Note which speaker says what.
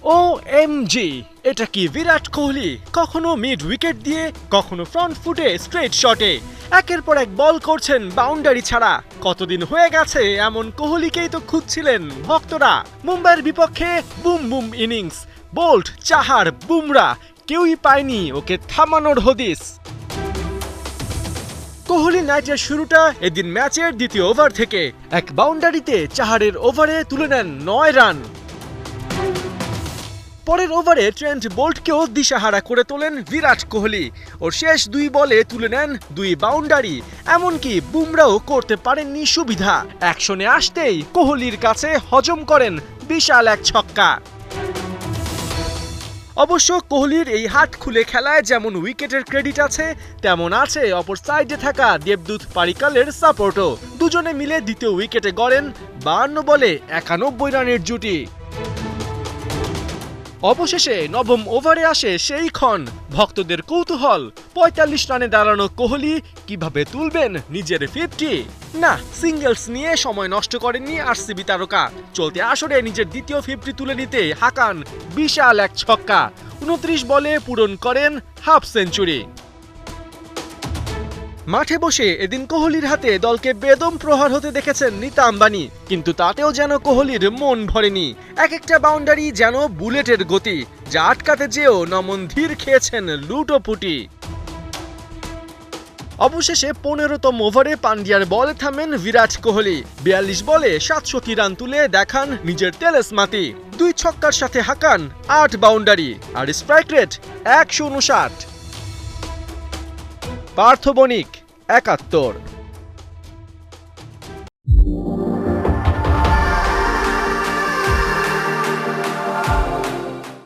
Speaker 1: OMG, এটা কি বিরাট কোহলি? কখনো মিড উইকেট দিয়ে, কখনো ফ্রন্ট ফুটে স্ট্রেট শটে একের পর এক বল করছেন বাউন্ডারি ছাড়া। কতদিন হয়ে গেছে এমন কোহলিকেই তো খুঁজছিলেন ভক্তরা। মুম্বাইয়ের বিপক্ষে বুম বুম ইনিংস, বোল্ট, চাহার, বুমরা, কেউই পায়নি ওকে থামানোর হদিস। কোহলি নাইটের শুরুটা এদিন ম্যাচের দ্বিতীয় ওভার থেকে এক বাউন্ডারিতে চাহারের ওভারে তুলে নেন 9 রান। পরের ওভারে ট্রেন্ট বোল্টকেও দিশাহারা করে তোলেন বিরাট কোহলি। ওর শেষ 2 বলে তুলে নেন 2 বাউন্ডারি। এমনকি বুমরাও করতে পারেননি সুবিধা। অ্যাকশনে আসতেই কোহলির কাছে হজম করেন বিশাল এক ছক্কা। অবশ্য কোহলির এই হাত খুলে খেলায় যেমন উইকেটের ক্রেডিট আছে, তেমন আছে অপর সাইডে থাকা দেবদূত পারিকালের সাপোর্টও। দুজনে মিলে দ্বিতীয় উইকেটে গড়েন 52 বলে 91 রানের জুটি। অবশেষে নবম ওভারে আসে সেই ক্ষণ। ভক্তদের কৌতূহল, 45 রানে দাঁড়ানো কোহলি কিভাবে তুলবেন নিজের 50? না, সিঙ্গেলস নিয়ে সময় নষ্ট করেননি আরসিবি তারকা। চলতি আসরে নিজের দ্বিতীয় 50 তুলে নিতে হাঁকান বিশাল এক ছক্কা। 29 বলে পূরণ করেন হাফ সেঞ্চুরি। মাঠে বসে এদিন কোহলির হাতে দলকে বেদম প্রহার হতে দেখেছেন নীতা আম্বানি, কিন্তু তাতেও যেন কোহলির মন ভরেনি। এক একটা বাউন্ডারি যেন বুলেটের গতি, যা আটকাতে যেও নমন ধীর খেয়েছেন লুটোপুটি। অবশেষে 15তম ওভারে পান্ডিয়ার বলে থামেন বিরাট কোহলি। 42 বলে 700 রান তুলে দেখান নিজের তেলেসমাতি। 2 ছক্কার সাথে হাঁকান 8 বাউন্ডারি, আর স্ট্রাইক রেট 159। পার্থ বণিক, 71।